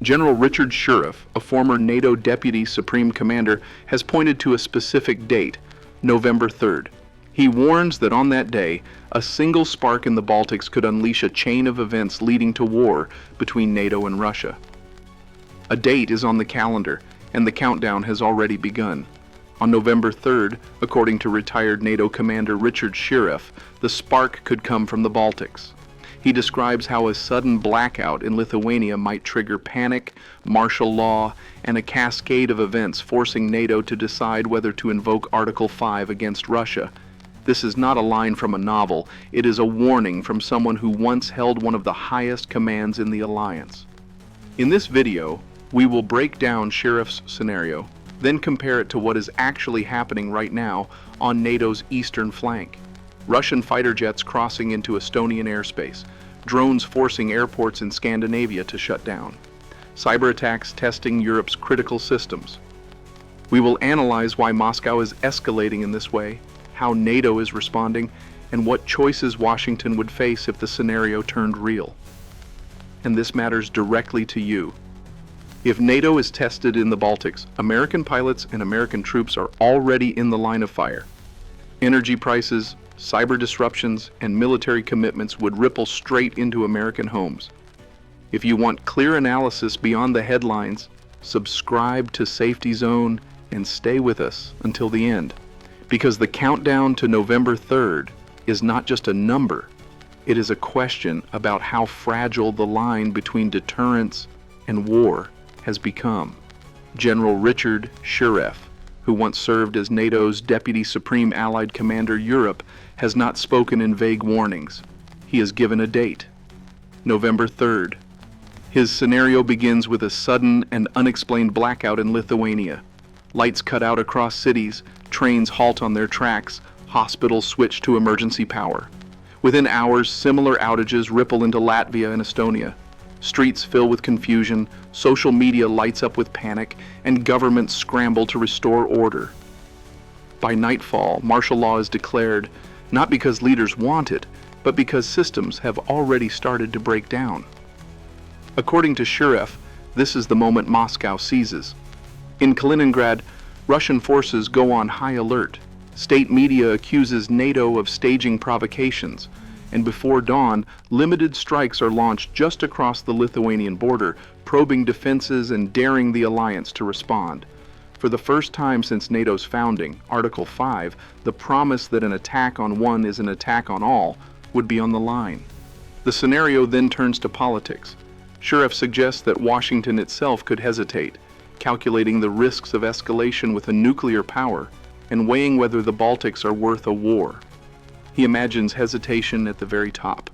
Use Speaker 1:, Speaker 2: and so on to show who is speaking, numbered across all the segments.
Speaker 1: General Richard Shirreff, a former NATO Deputy Supreme Commander, has pointed to a specific date, November 3rd. He warns that on that day, a single spark in the Baltics could unleash a chain of events leading to war between NATO and Russia. A date is on the calendar, and the countdown has already begun. On November 3rd, according to retired NATO Commander Richard Shirreff, the spark could come from the Baltics. He describes how a sudden blackout in Lithuania might trigger panic, martial law, and a cascade of events forcing NATO to decide whether to invoke Article 5 against Russia. This is not a line from a novel, it is a warning from someone who once held one of the highest commands in the alliance. In this video, we will break down Shirreff's scenario, then compare it to what is actually happening right now on NATO's eastern flank. Russian fighter jets crossing into Estonian airspace, drones forcing airports in Scandinavia to shut down, cyberattacks testing Europe's critical systems. We will analyze why Moscow is escalating in this way, how NATO is responding, and what choices Washington would face if the scenario turned real. And this matters directly to you. If NATO is tested in the Baltics, American pilots and American troops are already in the line of fire. Energy prices, cyber disruptions, and military commitments would ripple straight into American homes. If you want clear analysis beyond the headlines, subscribe to Safety Zone and stay with us until the end. Because the countdown to November 3rd is not just a number, it is a question about how fragile the line between deterrence and war has become. General Richard Shirreff, who once served as NATO's Deputy Supreme Allied Commander Europe, has not spoken in vague warnings. He has given a date, November 3rd. His scenario begins with a sudden and unexplained blackout in Lithuania. Lights cut out across cities, trains halt on their tracks, hospitals switch to emergency power. Within hours, similar outages ripple into Latvia and Estonia. Streets fill with confusion, social media lights up with panic, and governments scramble to restore order. By nightfall, martial law is declared, not because leaders want it, but because systems have already started to break down. According to Shirreff, this is the moment Moscow seizes. In Kaliningrad, Russian forces go on high alert. State media accuses NATO of staging provocations, and before dawn, limited strikes are launched just across the Lithuanian border, probing defenses and daring the alliance to respond. For the first time since NATO's founding, Article 5, the promise that an attack on one is an attack on all, would be on the line. The scenario then turns to politics. Shirreff suggests that Washington itself could hesitate, calculating the risks of escalation with a nuclear power and weighing whether the Baltics are worth a war. He imagines hesitation at the very top,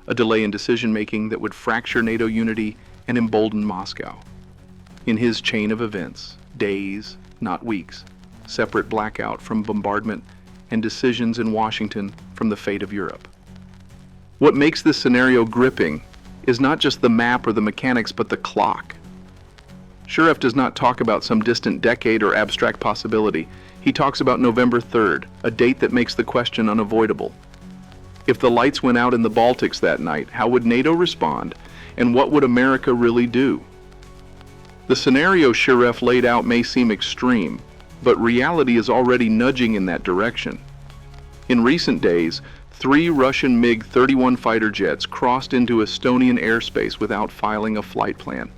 Speaker 1: a delay in decision-making that would fracture NATO unity and embolden Moscow. In his chain of events, days, not weeks, separate blackout from bombardment and decisions in Washington from the fate of Europe. What makes this scenario gripping is not just the map or the mechanics, but the clock. Shirreff does not talk about some distant decade or abstract possibility. He talks about November 3rd, a date that makes the question unavoidable. If the lights went out in the Baltics that night, how would NATO respond, and what would America really do? The scenario Shirreff laid out may seem extreme, but reality is already nudging in that direction. In recent days, 3 Russian MiG-31 fighter jets crossed into Estonian airspace without filing a flight plan.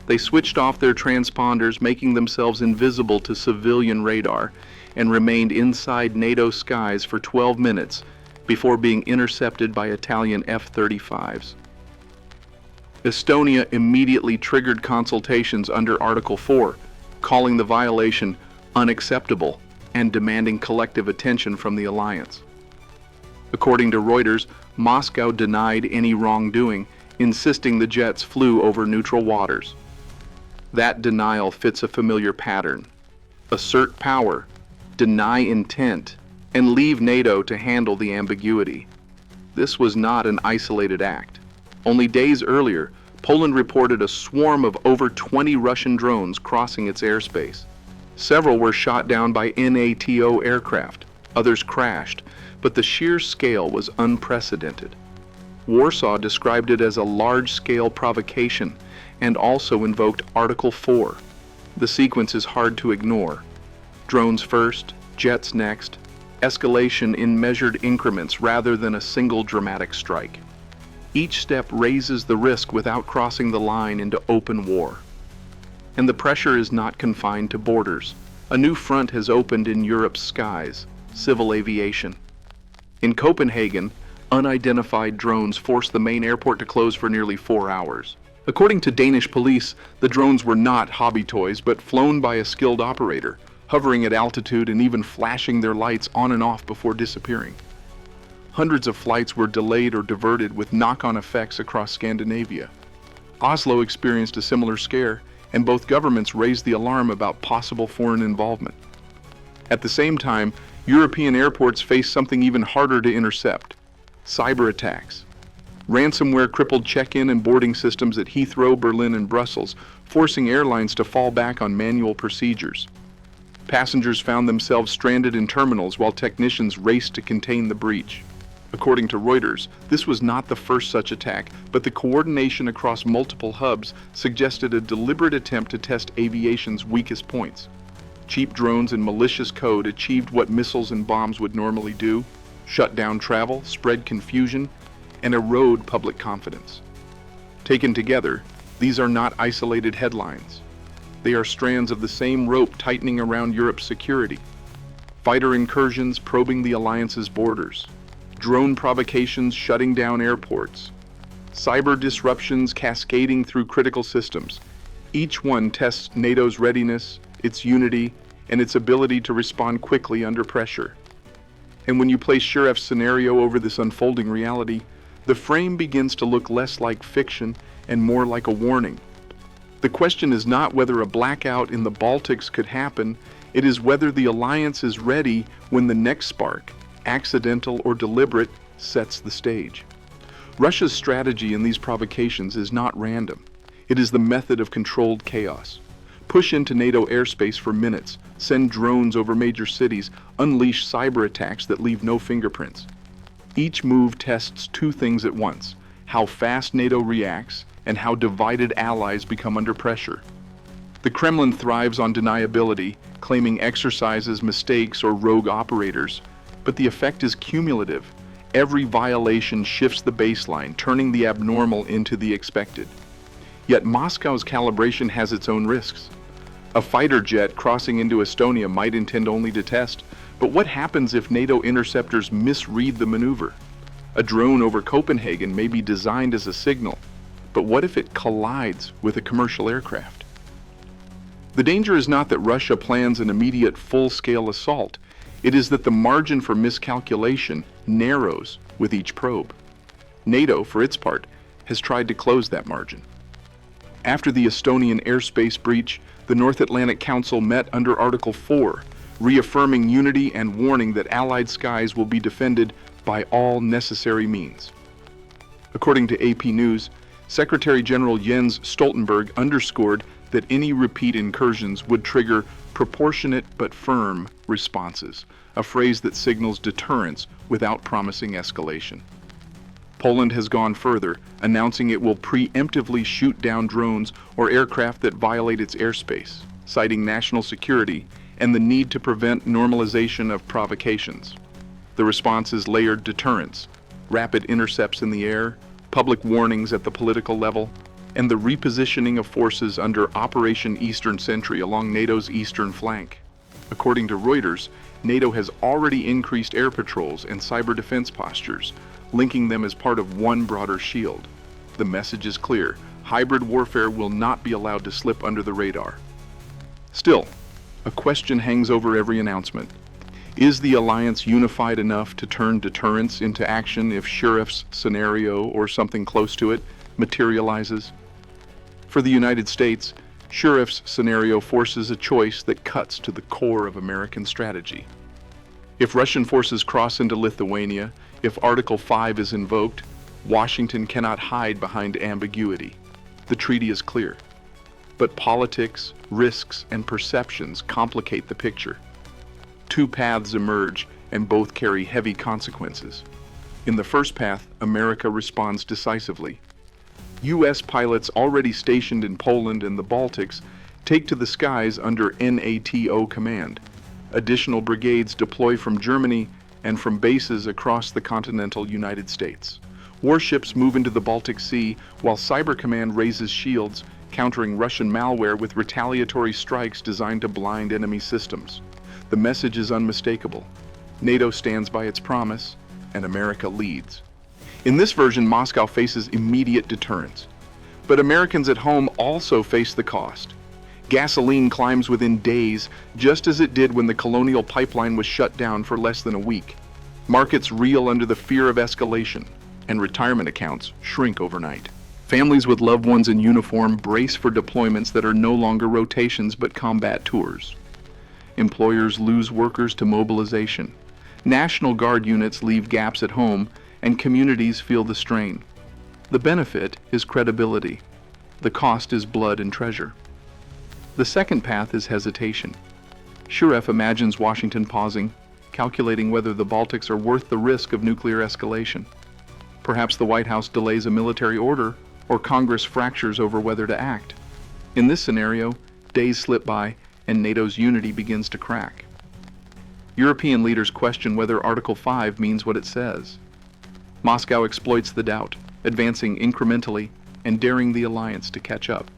Speaker 1: They switched off their transponders, making themselves invisible to civilian radar, and remained inside NATO skies for 12 minutes before being intercepted by Italian F-35s. Estonia immediately triggered consultations under Article 4, calling the violation unacceptable and demanding collective attention from the alliance. According to Reuters, Moscow denied any wrongdoing, insisting the jets flew over neutral waters. That denial fits a familiar pattern. Assert power, deny intent, and leave NATO to handle the ambiguity. This was not an isolated act. Only days earlier, Poland reported a swarm of over 20 Russian drones crossing its airspace. Several were shot down by NATO aircraft, others crashed, but the sheer scale was unprecedented. Warsaw described it as a large-scale provocation, and also invoked Article 4. The sequence is hard to ignore. Drones first, jets next, escalation in measured increments rather than a single dramatic strike. Each step raises the risk without crossing the line into open war. And the pressure is not confined to borders. A new front has opened in Europe's skies: civil aviation. In Copenhagen, unidentified drones forced the main airport to close for nearly 4 hours. According to Danish police, the drones were not hobby toys, but flown by a skilled operator, hovering at altitude and even flashing their lights on and off before disappearing. Hundreds of flights were delayed or diverted, with knock-on effects across Scandinavia. Oslo experienced a similar scare, and both governments raised the alarm about possible foreign involvement. At the same time, European airports face something even harder to intercept: cyberattacks. Ransomware crippled check-in and boarding systems at Heathrow, Berlin, and Brussels, forcing airlines to fall back on manual procedures. Passengers found themselves stranded in terminals while technicians raced to contain the breach. According to Reuters, this was not the first such attack, but the coordination across multiple hubs suggested a deliberate attempt to test aviation's weakest points. Cheap drones and malicious code achieved what missiles and bombs would normally do: shut down travel, spread confusion, and erode public confidence. Taken together, these are not isolated headlines. They are strands of the same rope tightening around Europe's security. Fighter incursions probing the alliance's borders, drone provocations shutting down airports, cyber disruptions cascading through critical systems. Each one tests NATO's readiness, its unity, and its ability to respond quickly under pressure. And when you place Shirreff's scenario over this unfolding reality, the frame begins to look less like fiction and more like a warning. The question is not whether a blackout in the Baltics could happen, it is whether the alliance is ready when the next spark, accidental or deliberate, sets the stage. Russia's strategy in these provocations is not random. It is the method of controlled chaos. Push into NATO airspace for minutes, send drones over major cities, unleash cyber attacks that leave no fingerprints. Each move tests two things at once: how fast NATO reacts and how divided allies become under pressure. The Kremlin thrives on deniability, claiming exercises, mistakes, or rogue operators, but the effect is cumulative. Every violation shifts the baseline, turning the abnormal into the expected. Yet Moscow's calibration has its own risks. A fighter jet crossing into Estonia might intend only to test, but what happens if NATO interceptors misread the maneuver? A drone over Copenhagen may be designed as a signal, but what if it collides with a commercial aircraft? The danger is not that Russia plans an immediate full-scale assault. It is that the margin for miscalculation narrows with each probe. NATO, for its part, has tried to close that margin. After the Estonian airspace breach, the North Atlantic Council met under Article 4, reaffirming unity and warning that Allied skies will be defended by all necessary means. According to AP News, Secretary General Jens Stoltenberg underscored that any repeat incursions would trigger proportionate but firm responses, a phrase that signals deterrence without promising escalation. Poland has gone further, announcing it will preemptively shoot down drones or aircraft that violate its airspace, citing national security and the need to prevent normalization of provocations. The response is layered deterrence: rapid intercepts in the air, public warnings at the political level, and the repositioning of forces under Operation Eastern Sentry along NATO's eastern flank. According to Reuters, NATO has already increased air patrols and cyber defense postures, linking them as part of one broader shield. The message is clear: hybrid warfare will not be allowed to slip under the radar. Still, a question hangs over every announcement. Is the alliance unified enough to turn deterrence into action if Shirreff's scenario, or something close to it, materializes? For the United States, Shirreff's scenario forces a choice that cuts to the core of American strategy. If Russian forces cross into Lithuania, if Article 5 is invoked, Washington cannot hide behind ambiguity. The treaty is clear. But politics, risks, and perceptions complicate the picture. Two paths emerge, and both carry heavy consequences. In the first path, America responds decisively. U.S. pilots already stationed in Poland and the Baltics take to the skies under NATO command. Additional brigades deploy from Germany and from bases across the continental United States. Warships move into the Baltic Sea while Cyber Command raises shields, countering Russian malware with retaliatory strikes designed to blind enemy systems. The message is unmistakable. NATO stands by its promise, and America leads. In this version, Moscow faces immediate deterrence. But Americans at home also face the cost. Gasoline climbs within days, just as it did when the Colonial Pipeline was shut down for less than a week. Markets reel under the fear of escalation, and retirement accounts shrink overnight. Families with loved ones in uniform brace for deployments that are no longer rotations but combat tours. Employers lose workers to mobilization. National Guard units leave gaps at home, and communities feel the strain. The benefit is credibility. The cost is blood and treasure. The second path is hesitation. Shirreff imagines Washington pausing, calculating whether the Baltics are worth the risk of nuclear escalation. Perhaps the White House delays a military order, or Congress fractures over whether to act. In this scenario, days slip by and NATO's unity begins to crack. European leaders question whether Article 5 means what it says. Moscow exploits the doubt, advancing incrementally and daring the alliance to catch up.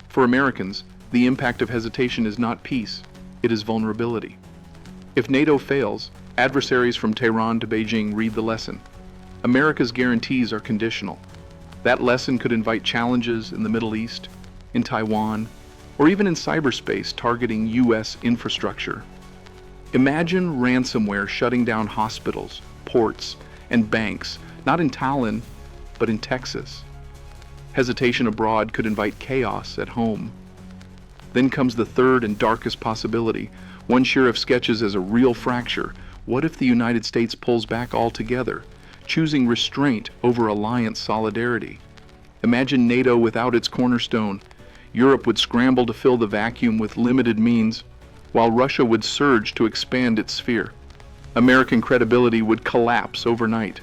Speaker 1: For Americans, the impact of hesitation is not peace, it is vulnerability. If NATO fails, adversaries from Tehran to Beijing read the lesson. America's guarantees are conditional. That lesson could invite challenges in the Middle East, in Taiwan, or even in cyberspace targeting U.S. infrastructure. Imagine ransomware shutting down hospitals, ports, and banks, not in Tallinn, but in Texas. Hesitation abroad could invite chaos at home. Then comes the third and darkest possibility, one Shirreff sketches as a real fracture. What if the United States pulls back altogether, choosing restraint over alliance solidarity? Imagine NATO without its cornerstone. Europe would scramble to fill the vacuum with limited means, while Russia would surge to expand its sphere. American credibility would collapse overnight.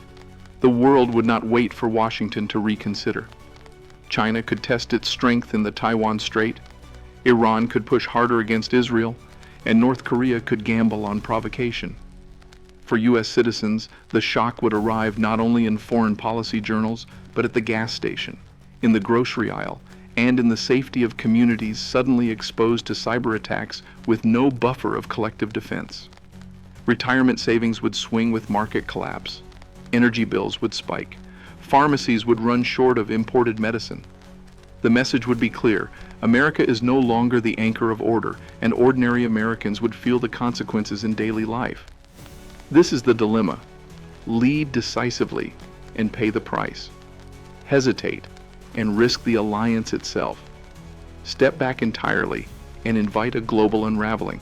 Speaker 1: The world would not wait for Washington to reconsider. China could test its strength in the Taiwan Strait, Iran could push harder against Israel, and North Korea could gamble on provocation. For U.S. citizens, the shock would arrive not only in foreign policy journals, but at the gas station, in the grocery aisle, and in the safety of communities suddenly exposed to cyber attacks with no buffer of collective defense. Retirement savings would swing with market collapse. Energy bills would spike. Pharmacies would run short of imported medicine. The message would be clear. America is no longer the anchor of order, and ordinary Americans would feel the consequences in daily life. This is the dilemma. Lead decisively and pay the price. Hesitate and risk the alliance itself. Step back entirely and invite a global unraveling.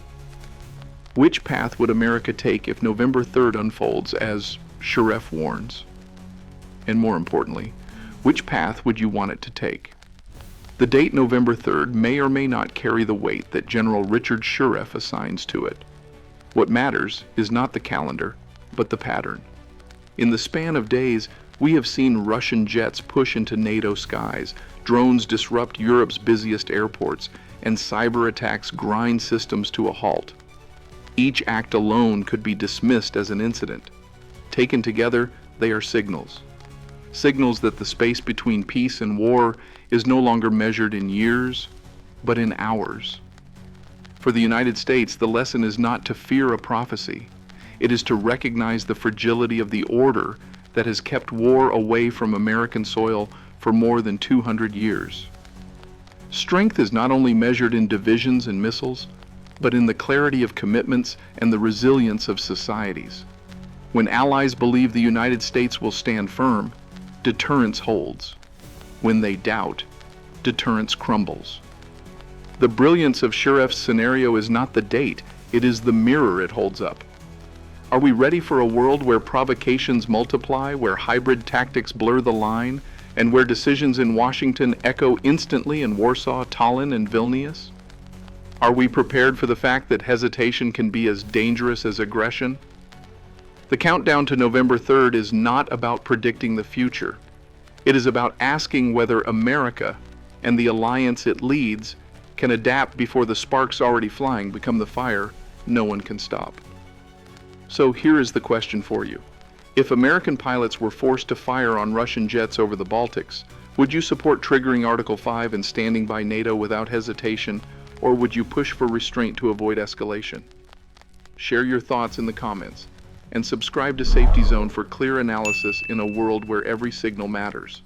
Speaker 1: Which path would America take if November 3rd unfolds as Shirreff warns? And more importantly, which path would you want it to take? The date November 3rd may or may not carry the weight that General Richard Shirreff assigns to it. What matters is not the calendar, but the pattern. In the span of days, we have seen Russian jets push into NATO skies, drones disrupt Europe's busiest airports, and cyber attacks grind systems to a halt. Each act alone could be dismissed as an incident. Taken together, they are signals. Signals that the space between peace and war is no longer measured in years, but in hours. For the United States, the lesson is not to fear a prophecy. It is to recognize the fragility of the order that has kept war away from American soil for more than 200 years. Strength is not only measured in divisions and missiles, but in the clarity of commitments and the resilience of societies. When allies believe the United States will stand firm, deterrence holds. When they doubt, deterrence crumbles. The brilliance of Shirreff's scenario is not the date, it is the mirror it holds up. Are we ready for a world where provocations multiply, where hybrid tactics blur the line, and where decisions in Washington echo instantly in Warsaw, Tallinn, and Vilnius? Are we prepared for the fact that hesitation can be as dangerous as aggression? The countdown to November 3rd is not about predicting the future. It is about asking whether America and the alliance it leads can adapt before the sparks already flying become the fire no one can stop. So here is the question for you. If American pilots were forced to fire on Russian jets over the Baltics, would you support triggering Article 5 and standing by NATO without hesitation, or would you push for restraint to avoid escalation? Share your thoughts in the comments, and subscribe to Safety Zone for clear analysis in a world where every signal matters.